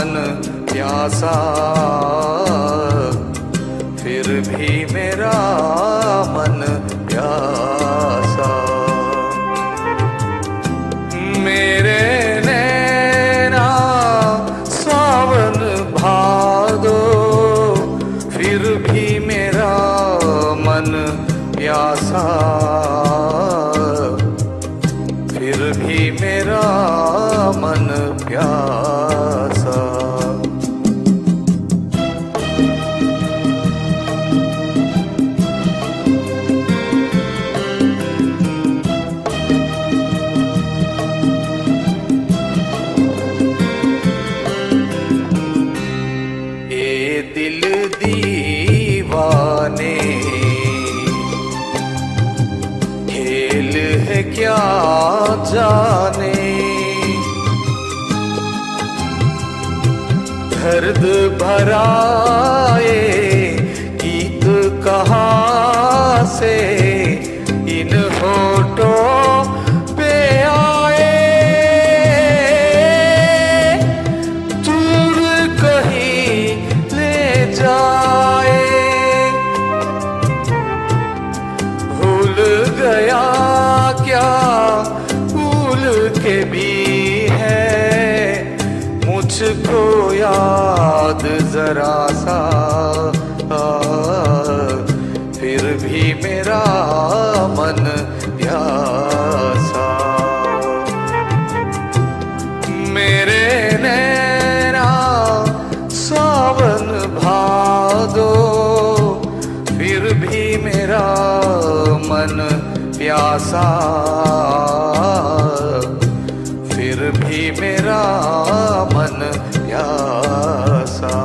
मन प्यासा, फिर भी मेरा मन प्यासा। मेरे नैना सावन भादो, फिर भी मेरा मन प्यासा, फिर भी मेरा मन प्यासा। ये दिल दीवाने खेल है क्या जाने, दर्द भराए गीत कहाँ से इन होठों पे आए। दूर कहीं ले जाए, भूल गया क्या भूल के भी है मुझको याद जरा सा, फिर भी मेरा मन प्यासा। मेरे नैना सावन भादो, फिर भी मेरा मन प्यासा, फिर भी मेरा मन प्यासा।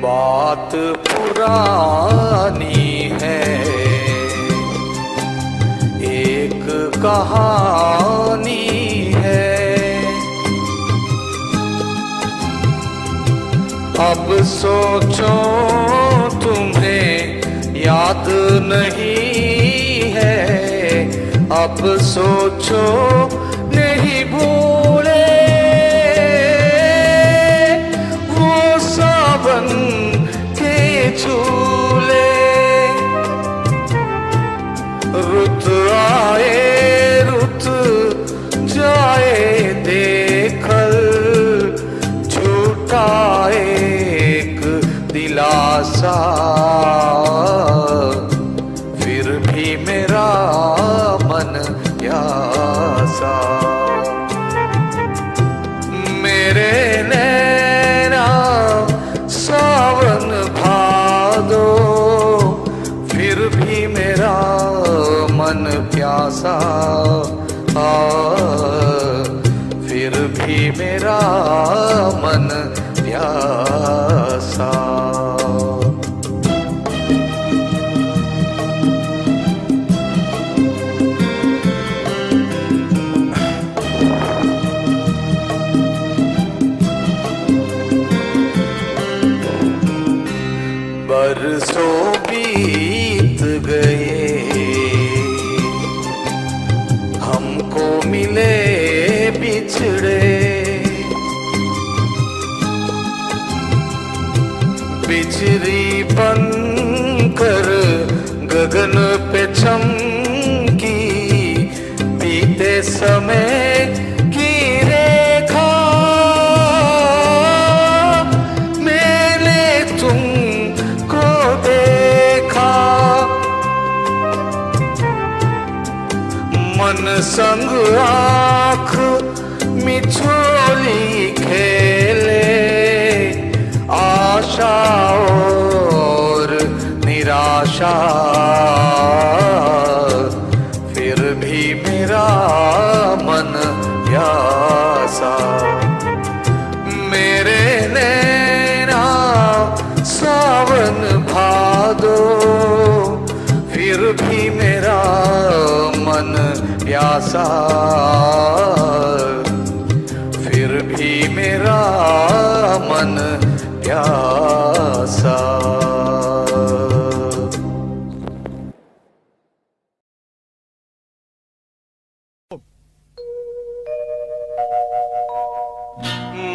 बात पुरानी है, एक कहानी है, अब सोचो तुम्हें याद नहीं है, अब सोचो नहीं भूले वो सावन के झूले। रुत आए रुत जाए देखल, झूठा एक दिलासा, फिर भी मेरा मन प्यासा। मेरे नैना सावन भादो, फिर भी मेरा मन प्यासा, फिर भी मेरा मन प्यासा। बरसों बीत गए, हमको मिले बिछड़े, बिजली बनकर गगन पे चमकी, बीते समय की रेखा मैंने तुमको देखा। मन संग आँख मिछोली खेले, आशा और निराशा, फिर भी मेरा मन प्यासा। मेरे नैना सावन भादो, फिर भी मेरा मन प्यासा, फिर भी मेरा मन प्यासा।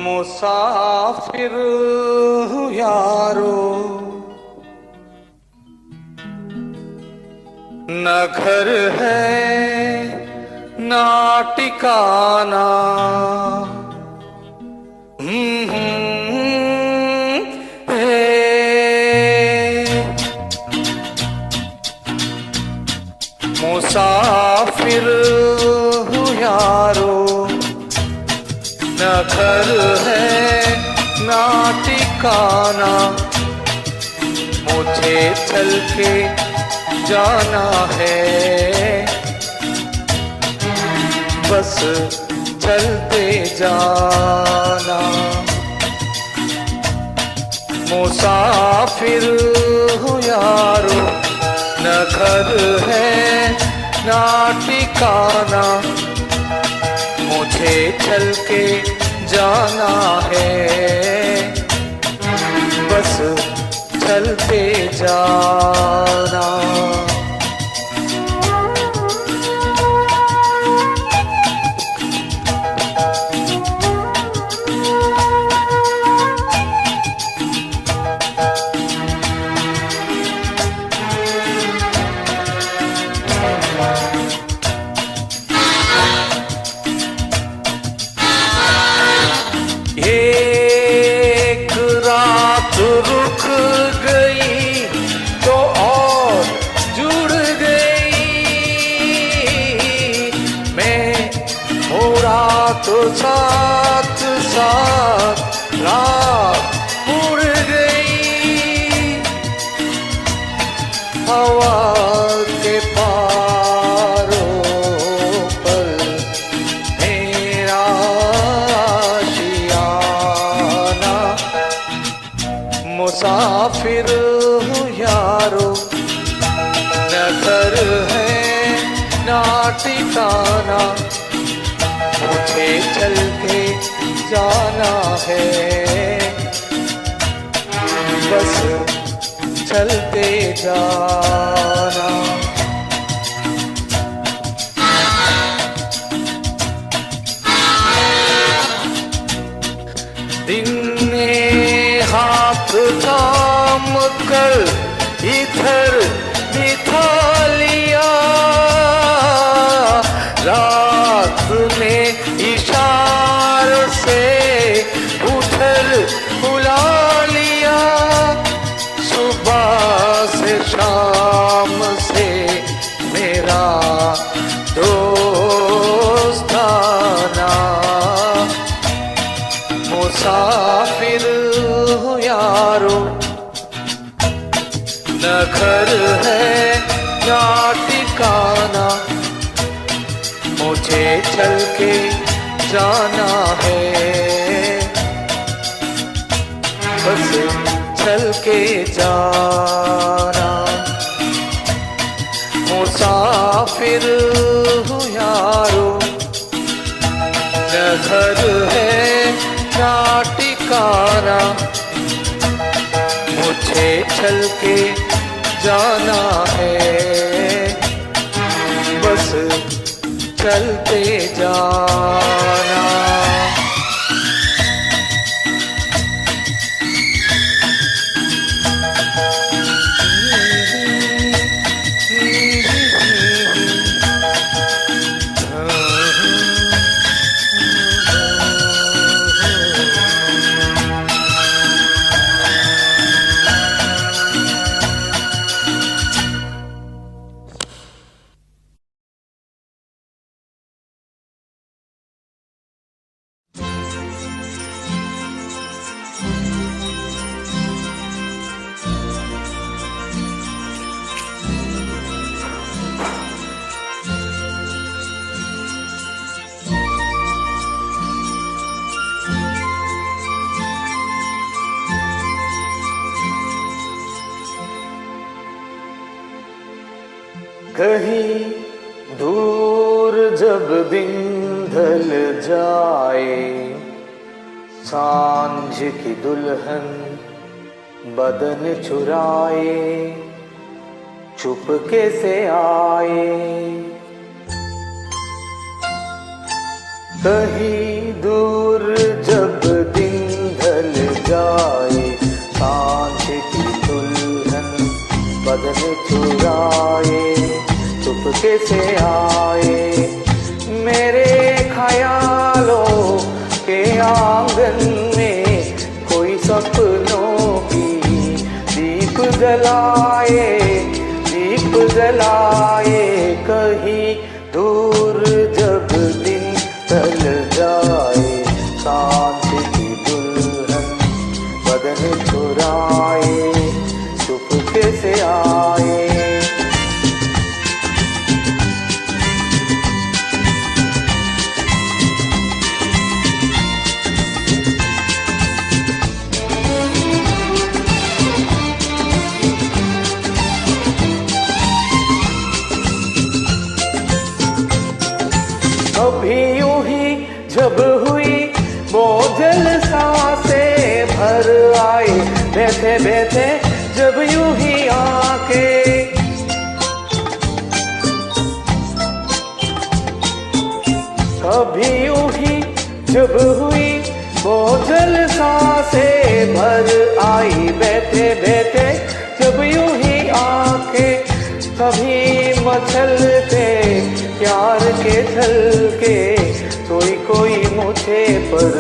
मुसाफिर हूँ यारो, न घर है ना ठिकाना। मुसाफिर हूँ यारो, न घर है ना ठिकाना। मुझे चल के जाना है, बस चलते जाना। मुसाफिर हूँ यारो, न घर है ना ठिकाना। मुझे चल के जाना है, बस चलते जाना। एक रात रुक गई तो और जुड़ गई। मैं हो रात साथ साथ रात उड़ गई। हवा के पारों पर मेरा मुसाफिर हूँ यारो, न घर है ना ठिकाना। मुझे चल के जाना है, बस चलते जाना। दिन ने हाथ थाम कर इधर बिठा लिया। रात ने इशारों से उधर बुला लिया। सुबह से शाम से मेरा दोस्ताना। मुसाफिर हूँ यारो, न घर है ना ठिकाना। मुझे चल के जाना है, बस चल के जाना। मुसाफिर हूँ यारो, न घर है ना ठिकाना। मुझे चल के जाना है, बस चलते जाना। कहीं दूर जब दिन ढल जाए, सांझ की दुल्हन बदन चुराए चुपके से आए, कहीं दूर जब दिन ढल जाए, सांझ की दुल्हन बदन चुराए चुपके से आए, मेरे ख्यालों के आंगन में कोई सपनों की दीप जलाए, दीप जलाए, कहीं दूर जब दिन ढल जाए, सांझ की दुल्हन बदन चुराए चुपके से आए। कभी यूं ही जब हुई बोझल सांसें भर आए, बैठे बैठे जब यूं ही आके, कभी यूं ही जब हुई बोझल सांसें भर आई, बैठे बैठे जब यूं ही आके, कभी मचलते प्यार के छलके, कोई मुझे पर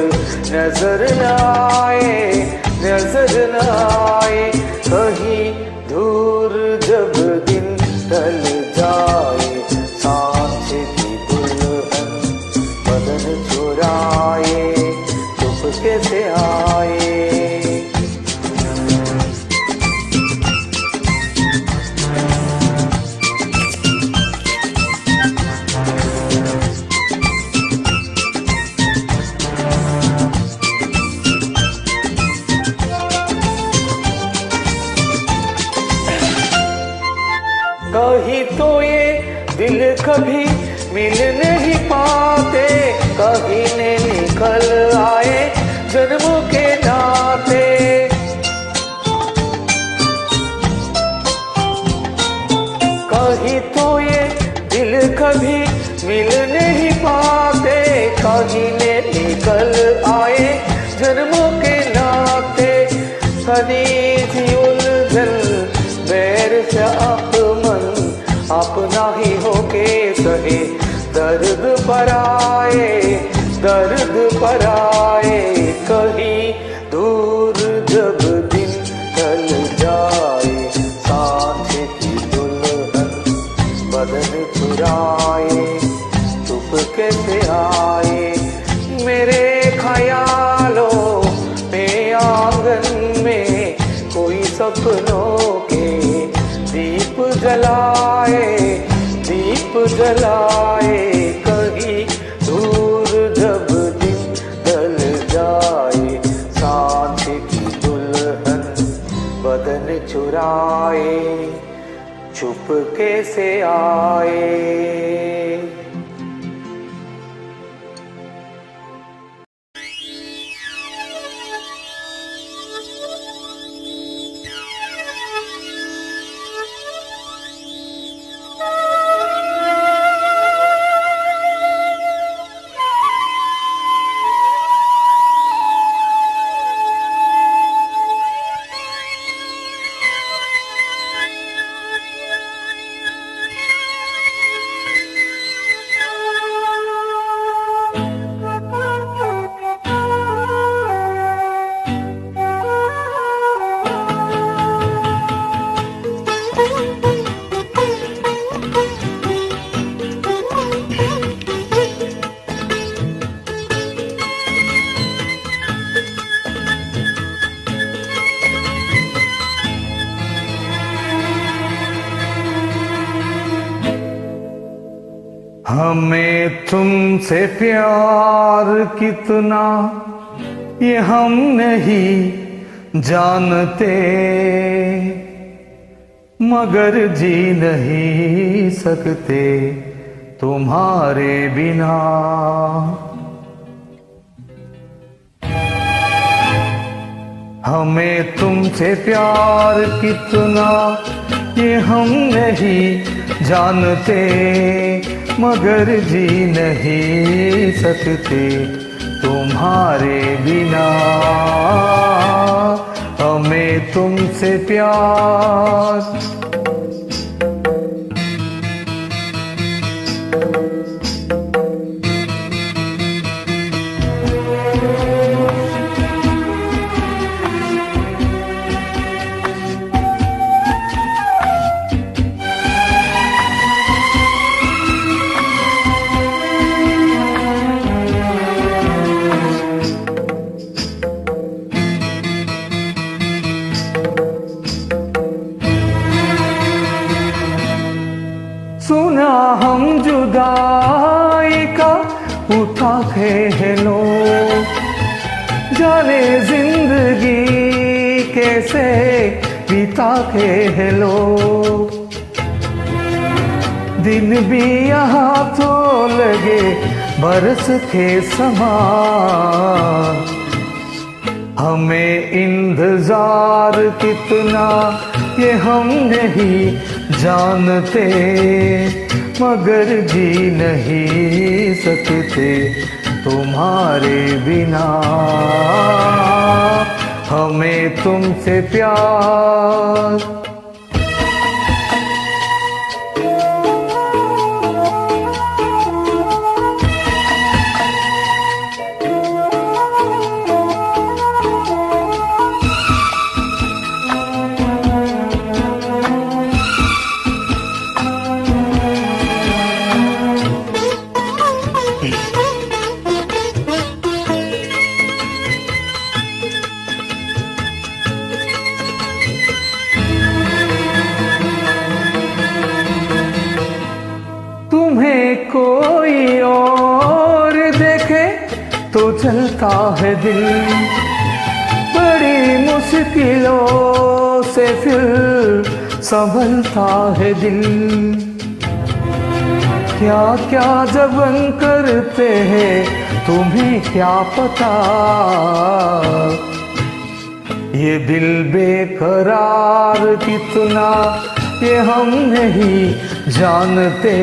नजर न आए, नजर न आए, कहीं दूर जब दिन ढल जाए, सांझ की दुल्हन बदन चुराए चुपके से आए। कहीं तो ये दिल कभी मिल नहीं पाते, कहीं ने निकल आए जन्मों के नाते, कहीं तो ये दिल कभी मिल नहीं पाते, कहीं ने निकल आए जन्मों के नाते, सदी थी उलझन बैर से अपमन, अपना ही होके सहे दर्द पर आए, दर्द पर आए, कहीं दूर जब दिन ढल जाए, सांझ की दुल्हन बदन चुराए चुपके से आए, मेरे ख्यालों में आंगन में कोई सपनों के दीप जलाए, दीप जलाए, कहीं दूर जब दिन ढल जाए, सांझ की दुल्हन बदन चुराए चुपके से आए। हमें तुमसे प्यार कितना ये हम नहीं जानते, मगर जी नहीं सकते तुम्हारे बिना। हमें तुमसे प्यार कितना ये हम नहीं जानते, मगर जी नहीं सकते तुम्हारे बिना। हमें तुमसे प्यार। सुना हम जुदाई का उठा खेलो, जाने जिंदगी कैसे बिता खेलो। दिन भी यहाँ तो लगे बरस के समान, हमें इंतजार कितना ये हम नहीं जानते, मगर जी नहीं सकते तुम्हारे बिना। हमें तुमसे प्यार। तुम्हें कोई और देखे तो चलता है दिल, बड़ी मुश्किलों से फिर संभलता है दिल। क्या क्या जबन करते हैं तुम्हें क्या पता, ये दिल बेकरार कितना ये हम नहीं जानते,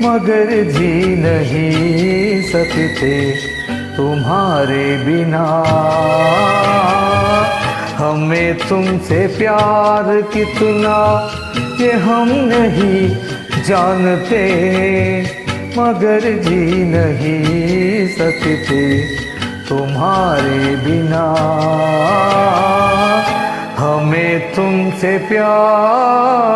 मगर जी नहीं सकते तुम्हारे बिना। हमें तुमसे प्यार कितना ये हम नहीं जानते, मगर जी नहीं सकते तुम्हारे बिना। हमें तुमसे प्यार।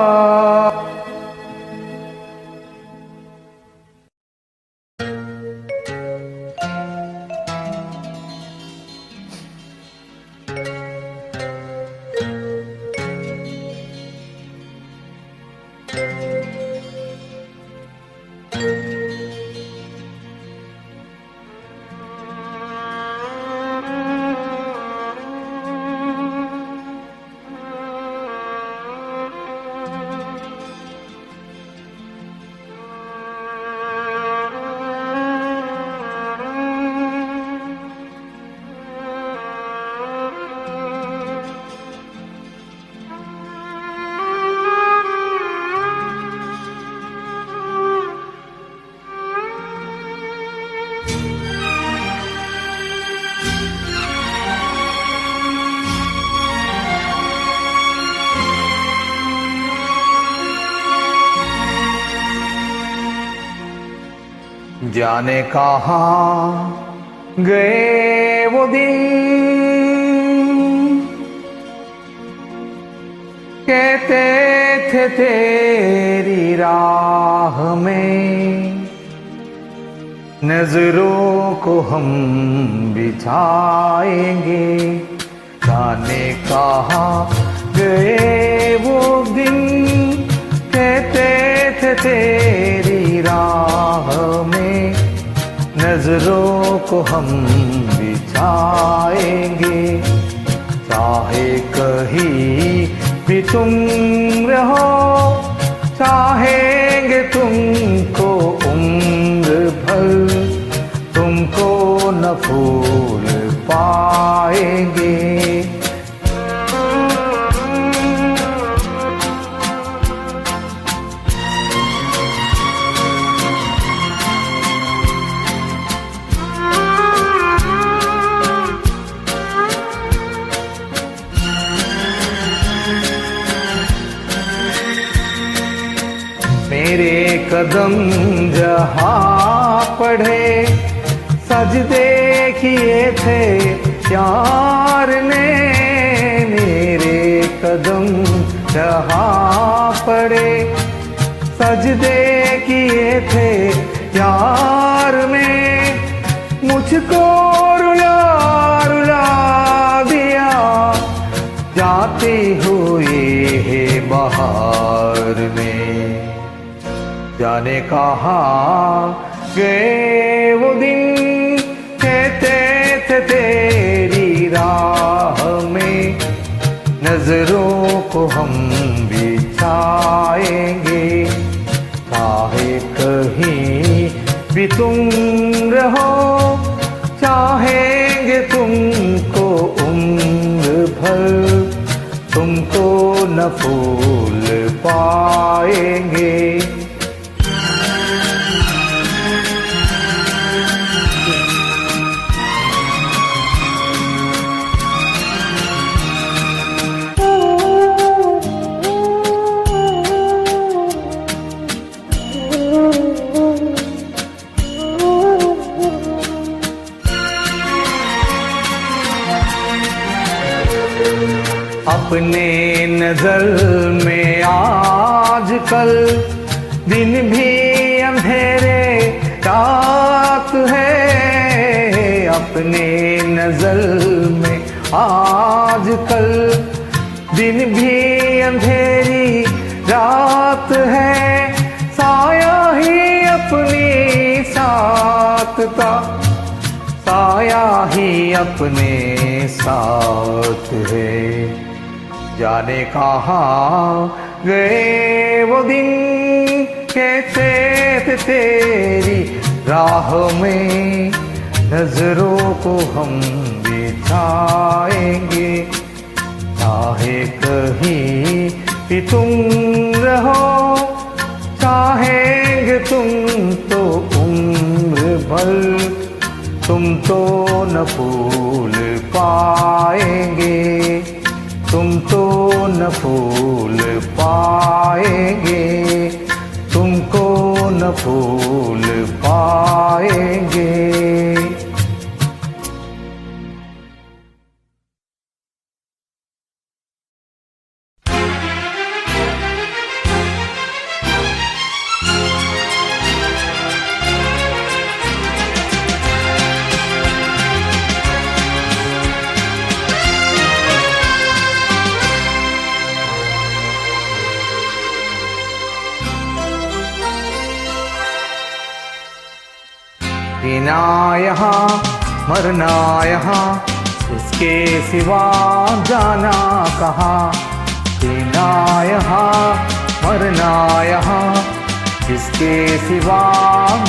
जाने कहाँ गए वो दिन, कहते थे तेरी राह में नजरों को हम बिछाएंगे। जाने कहाँ गए वो दिन, कहते थे तेरी राह में नजरों को हम बिछाएंगे। चाहे कहीं भी तुम रहो, चाहेंगे तुमको उम्र भर, तुमको न भूल पाएंगे। मेरे कदम जहाँ पढ़े सजदे किए थे यार ने, मेरे कदम जहाँ पढ़े सजदे किए थे यार में, मुझको रुला रुला दिया जाती हुई बहार में। जाने कहाँ गए वो दिन कहते थे तेरी राह में, नजरों को हम बिछाएंगे चाहे कहीं भी तुम रहो, चाहेंगे तुमको उम्र भर, तुमको न भूल पाएंगे। अपने नजर में आजकल दिन भी अंधेरे रात है, अपने नजर में आजकल दिन भी अंधेरी रात है, साया ही अपनी साथ का, साया ही अपने साथ है। जाने कहाँ गए वो दिन कहते थे तेरी राह में, नजरों को हम बिछाएंगे चाहे कहीं भी तुम रहो, चाहेंगे तुम तो उम्र भर, तुम तो न भूल पाएंगे, तुम तो न भूल पाएंगे, तुमको न भूल पाएंगे। जीना यहाँ मरना यहाँ, इसके सिवा जाना कहाँ। जीना यहाँ मरना यहाँ, इसके सिवा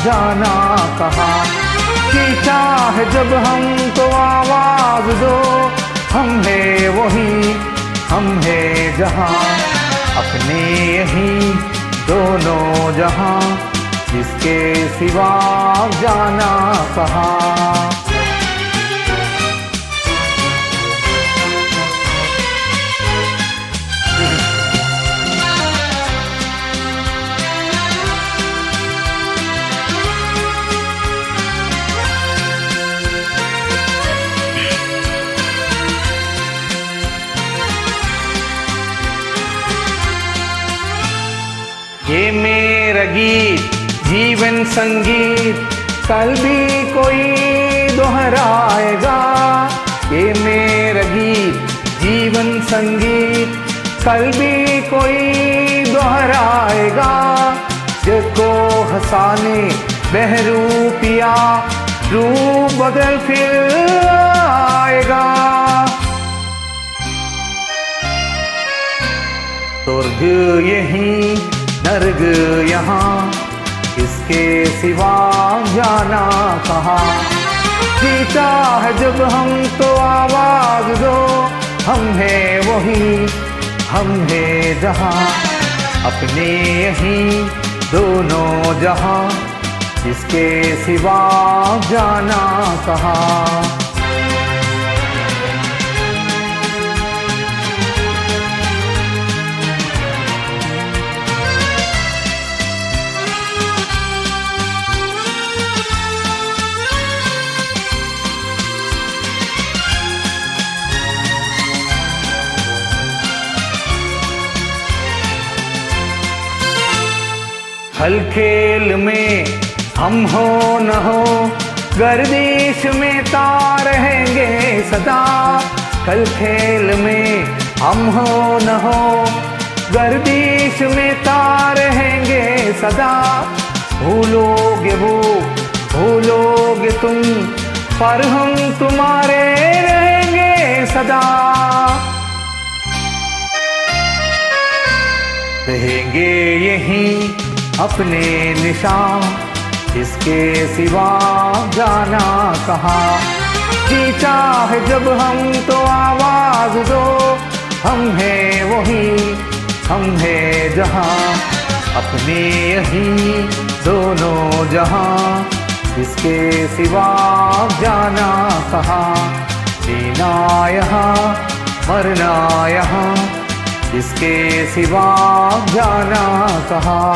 जाना कहाँ। खींचा है जब हमको आवाज दो, हम है वही हम है जहाँ, अपने यही दोनों जहाँ, इसके सिवा जाना कहाँ। ये मेरा गीत जीवन संगीत, कल भी कोई दोहराएगा। ये मेरा गीत जीवन संगीत, कल भी कोई दोहराएगा। जिसको हंसाने बहरूपिया, रूप बदल फिर आएगा। स्वर्ग यहीं नर्ग यहाँ, इसके सिवा जाना कहाँ। जीता है जब हम तो आवाज दो, हम है वही हम है जहाँ, अपने यहीं दोनों जहाँ, इसके सिवा जाना कहाँ। पल खेल में हम हो न हो, गर्दिश में तार रहेंगे सदा। कल खेल में हम हो न हो, गर्दिश में तार रहेंगे सदा। भूलोगे वो भूलोगे तुम, पर हम तुम्हारे रहेंगे सदा। रहेंगे यहीं अपने निशान, इसके सिवा जाना कहाँ। जी चाहे जब हम तो आवाज दो, हम हैं वही हम हैं जहाँ। अपने यहीं दोनों जहाँ, इसके सिवा जाना कहाँ। जीना यहाँ मरना यहाँ, इसके सिवा जाना कहाँ।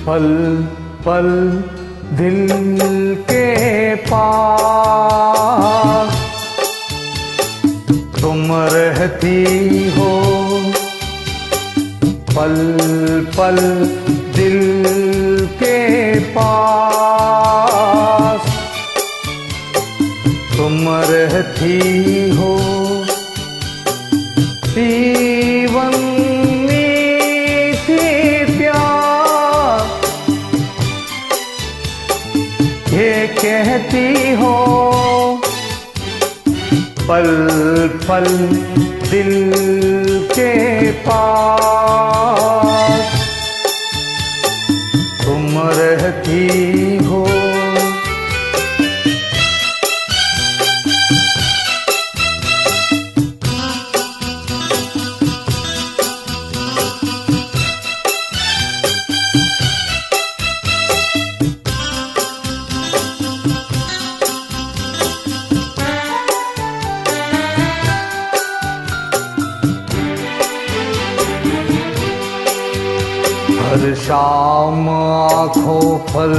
पल पल दिल के पास तुम रहती हो। पल पल दिल के पास तुम रहती हो। जीवन ये कहती हो, पल पल दिल के पास तुम रहती हो। हर शाम आँखों पर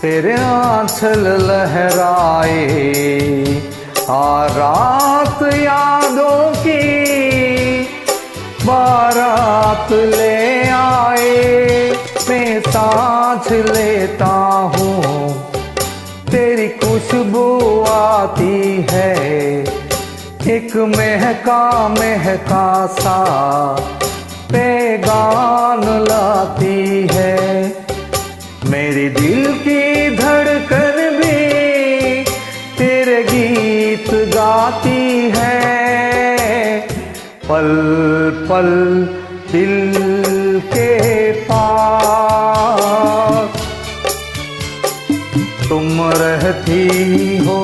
तेरे आंचल लहराए, आ रात यादों की बारात ले आए। मैं सांस लेता हूँ तेरी खुशबू आती है, एक महका महका सा पैगाम लाती है। मेरी दिल की धड़कन भी तेरे गीत गाती है। पल पल दिल के पास तुम रहती हो।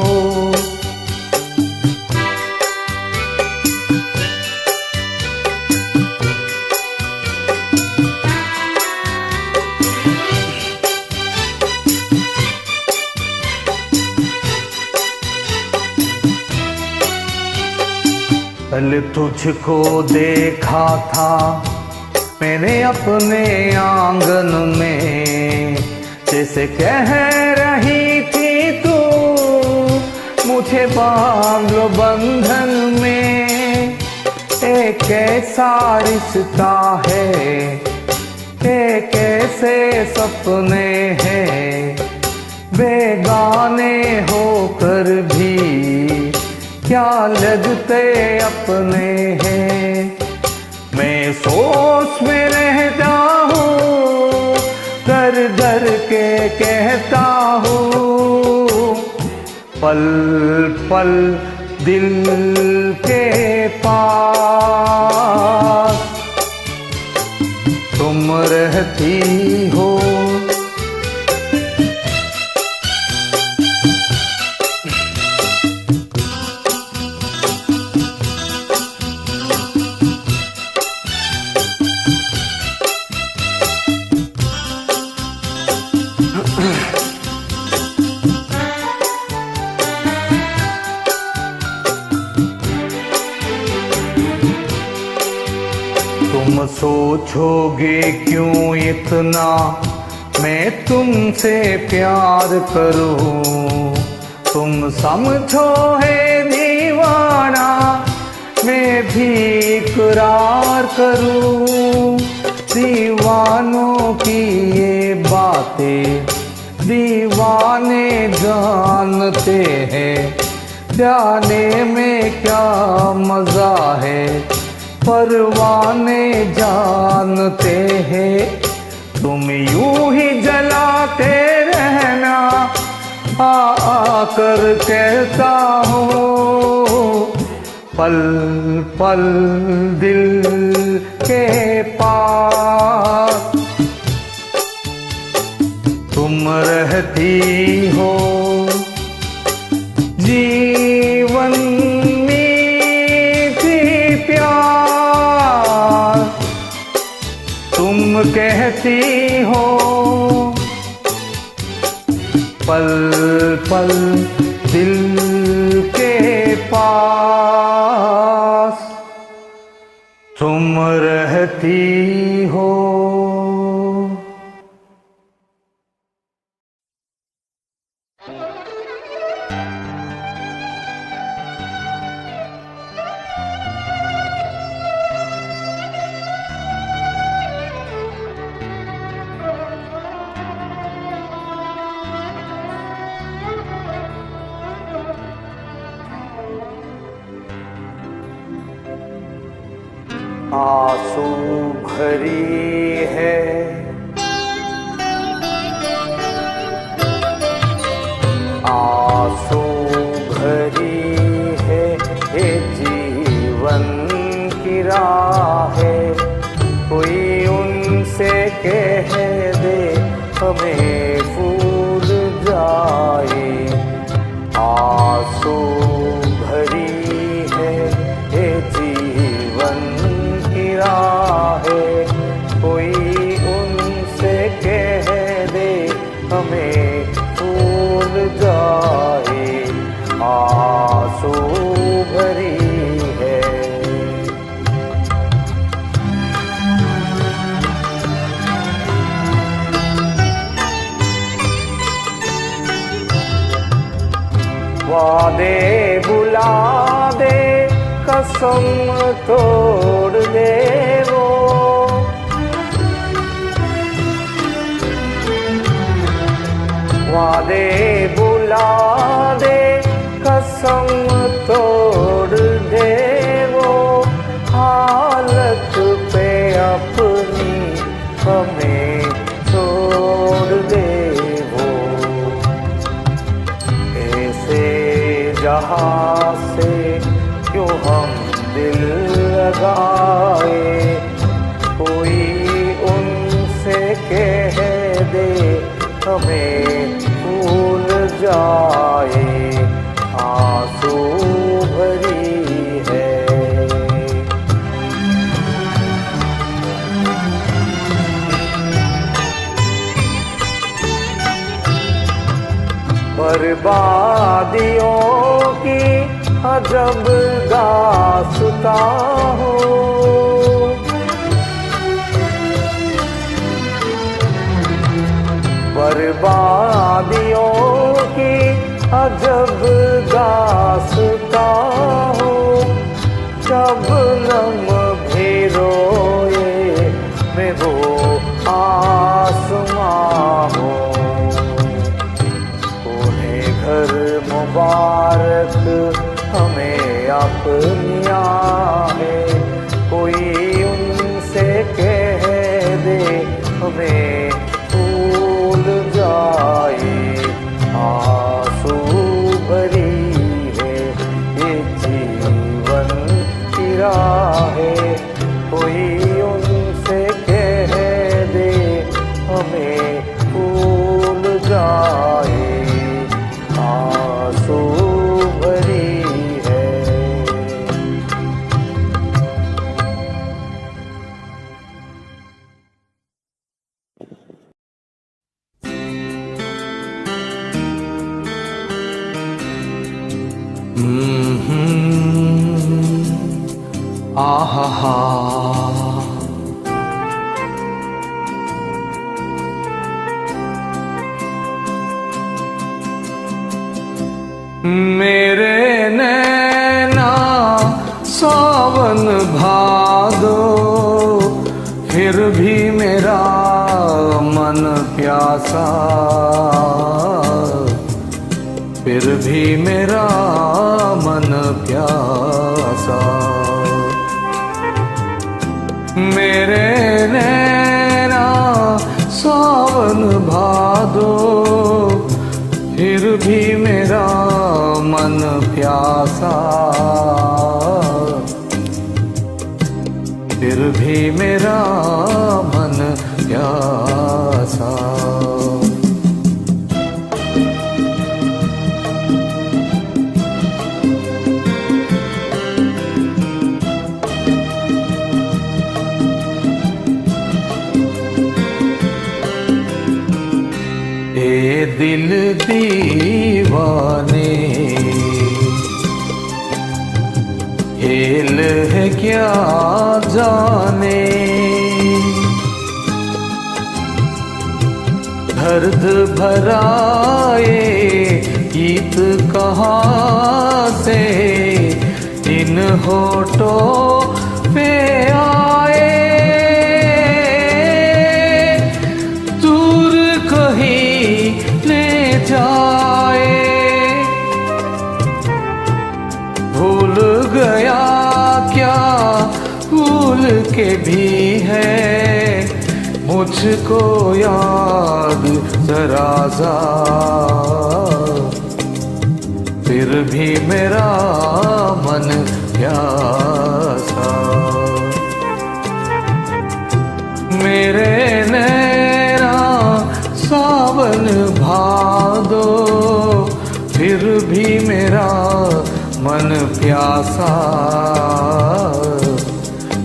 कल तुझको देखा था मैंने अपने आंगन में, जैसे कह रही थी तू मुझे बांध लो बंधन में। ए कैसा रिश्ता है, ये कैसे सपने हैं, बेगाने होकर भी क्या लगते अपने हैं। मैं सोच में रहता हूँ, डर डर के कहता हूँ, पल पल दिल के पास तुम रहती हो। तुम सोचोगे क्यों इतना मैं तुमसे प्यार करूं, तुम समझो है दीवाना मैं भी इकरार करूं। दीवानों की ये बातें दीवाने जानते हैं, जाने में क्या मजा है परवाने जानते हैं। तुम यूं ही जलाते रहना, आकर कहता हूँ, पल पल दिल के पास तुम रहती हो। जीवन तुम कहती हो, पल पल दिल के पास तुम रहती हो। आंसू भरी है आंसू भरी है ये जीवन की राहें, कोई उनसे कह दे हमें भूल जाए। आंसू भरी है ये जीवन है, कोई उनसे कह दे हमें भूल जाए। आंसू भरी है वादे बुला दे, कसम तोड़ दे वो, वादे बुला दे कसम तोड़ दे वो, हालत पे अपनी हमें छोड़ दे वो। ऐसे जहाँ से क्यों हम दिल लगाए, कोई उनसे कह दे हमें भूल जाए। आंसू भरी है बर्बादियों की अजब दास्तां हो, बर्बादियों की अजब दास्तां हो, शबनम भी रोए मैं वो आसमां हूँ। उन्हें घर मुबारक हमें अपनी आहें, कोई उनसे कह दे हमें भूल जाए। आंसू भरी है ये जीवन की राहें, कोई उनसे कह दे हमें भूल जाए। आंसू भरी है। आहा मेरे नैना सावन भादो, फिर भी मेरा मन प्यासा, फिर भी मेरा मन प्यासा। मेरे नैना सावन भादो, फिर भी मेरा मन प्यासा, फिर भी मेरा मन प्यासा। दिल दीवाने खेल है क्या जाने, दर्द भराए गीत कहाँ से इन होठों पे आए। दूर कहीं ले जाए, भूल गया क्या भूल के भी है मुझको याद जरा सा, फिर भी मेरा मन प्यासा। मेरे नैना सावन भादो, फिर भी मेरा मन प्यासा,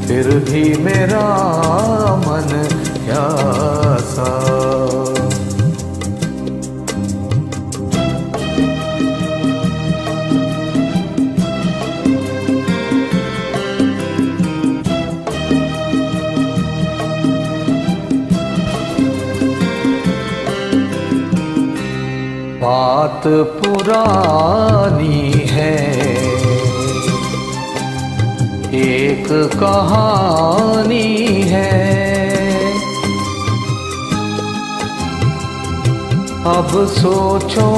फिर भी मेरा मन प्यासा। बात पुरानी है, एक कहानी है, अब सोचो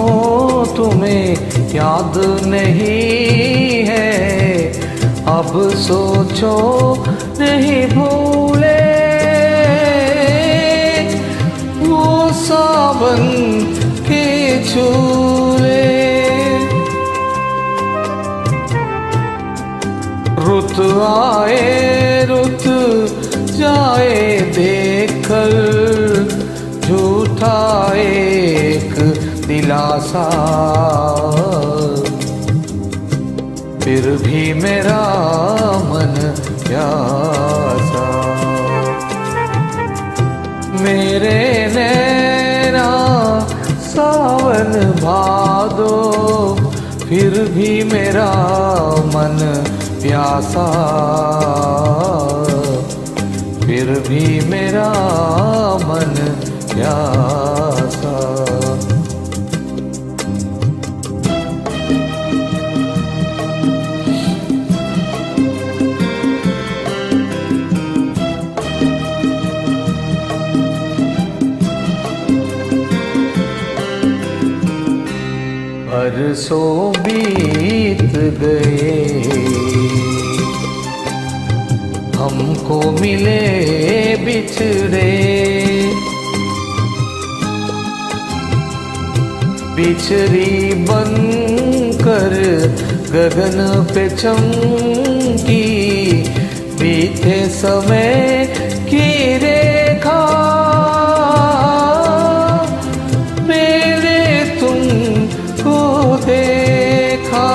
तुम्हें याद नहीं है, अब सोचो नहीं भूले वो सावन के झूले। रुत आए रुत जाए देखकर झूठा एक दिलासा, फिर भी मेरा मन प्यासा। मेरे नैना सावन भादो, फिर भी मेरा मन प्यासा, फिर भी मेरा मन प्यासा। बरसों बीत गए, हमको मिले बिछड़े, बिछड़ी बनकर गगन पे चमकी, बीते समय की रेखा मैंने तुमको देखा।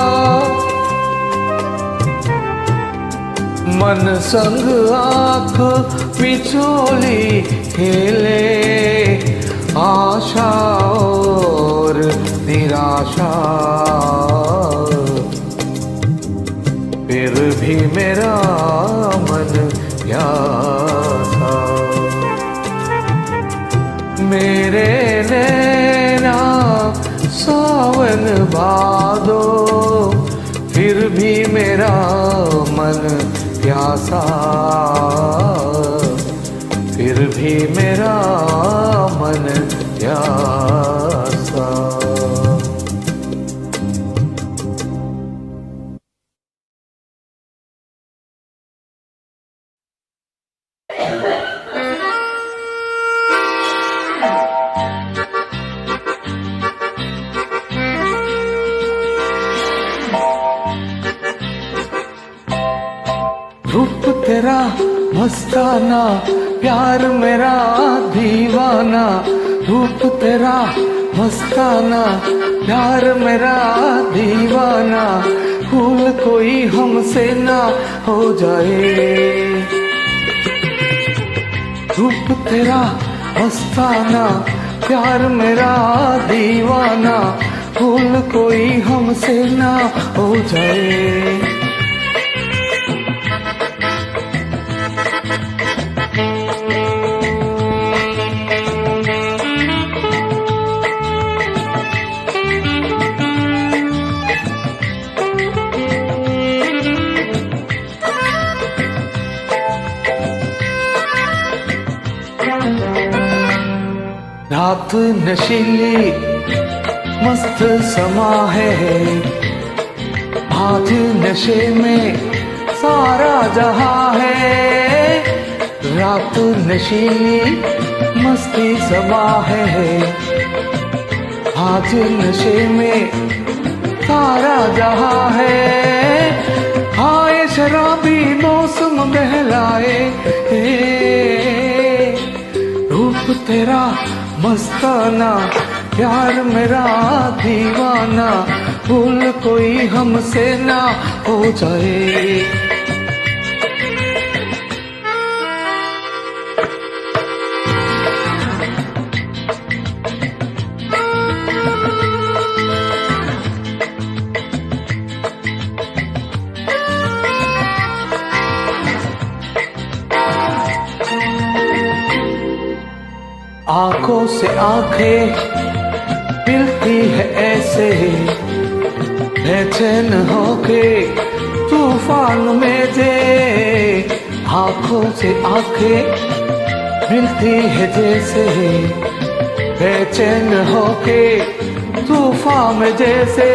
मन संग आँख बिचोली खेले, आशा और निराशा, फिर भी मेरा मन प्यासा। मेरे नैना सावन भादो, फिर भी मेरा मन प्यासा, फिर भी मेरा मन प्यासा। रूप तेरा मस्ताना, प्यार मेरा दीवाना। रूप तेरा मस्ताना, प्यार मेरा दीवाना। भूल कोई हमसे ना हो जाए। रूप तेरा मस्ताना, प्यार मेरा दीवाना। भूल कोई हमसे ना हो जाए। रात नशीली मस्त समा है, आज नशे में सारा जहां है। रात नशीली मस्ती समा है, आज नशे में सारा जहां है। आए शराबी मौसम बहलाए, रूप तेरा मस्ताना, प्यार मेरा दीवाना। भूल कोई हमसे ना हो जाए। आंखों से आंखें मिलती है ऐसे, बेचैन होके तूफान में जे। आंखों से आंखें मिलती है जैसे, बेचैन होके तूफान में जैसे।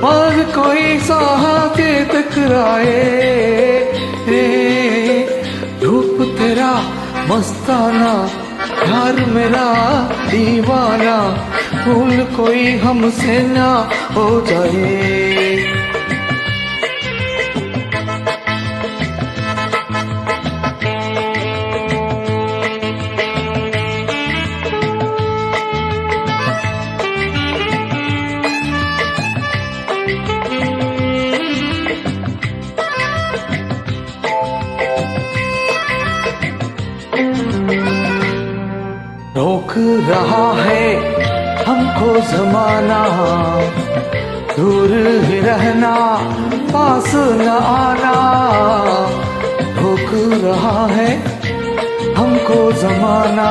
और कोई साहते टकराए, रूप तेरा मस्ताना, प्यार मेरा दीवाना। भूल कोई हमसे ना हो जाए। रोक रहा है हमको जमाना, दूर ही रहना, पास न आना। रोक रहा है हमको जमाना,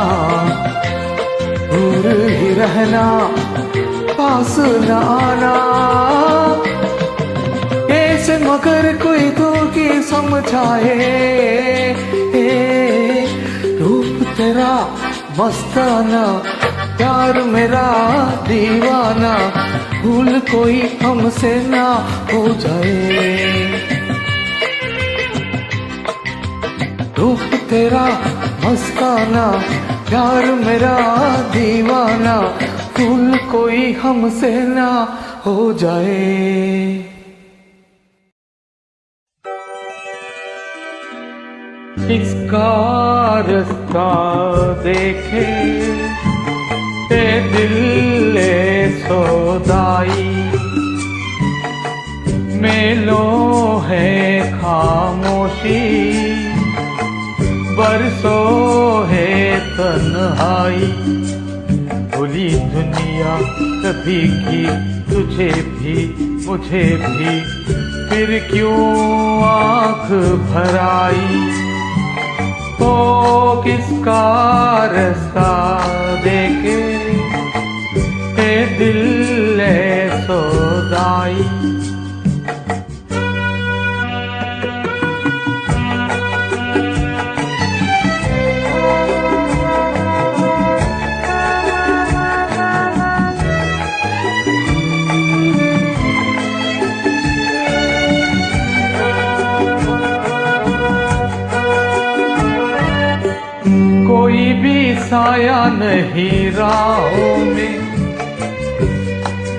दूर ही रहना, पास न आना। ऐसे मगर कोई तो की समझाए, रूप तेरा मस्ताना, प्यार मेरा दीवाना। भूल कोई हमसे ना हो जाए। रूप तेरा मस्ताना, प्यार मेरा दीवाना, भूल कोई हमसे ना हो जाए। इसका रास्ता देखे ते दिल ले सौदाई, मेलों है खामोशी, बरसों है तन्हाई। भूली दुनिया कभी की तुझे भी मुझे भी, फिर क्यों आँख भराई। तो किसका रास्ता देखे ए दिल ले सौदाई। कोई भी साया नहीं राहों में,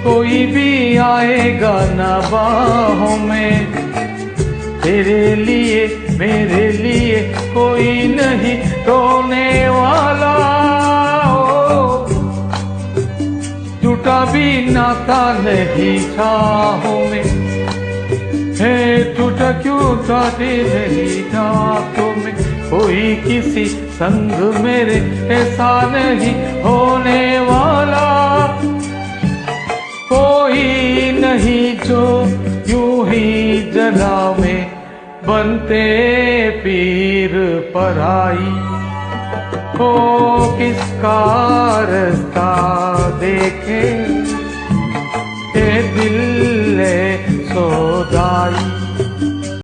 कोई भी आएगा न बाहों में। तेरे लिए मेरे लिए कोई नहीं रोने वाला, टूटा भी नाता नहीं चाहों में। है टूटा क्यों जाते नहीं रातों में। कोई किसी संग मेरे ऐसा नहीं होने वाला, कोई नहीं जो यूं ही जना में बनते पीर पराई। हो किसका रास्ता देखे ए दिल ले सौदाई।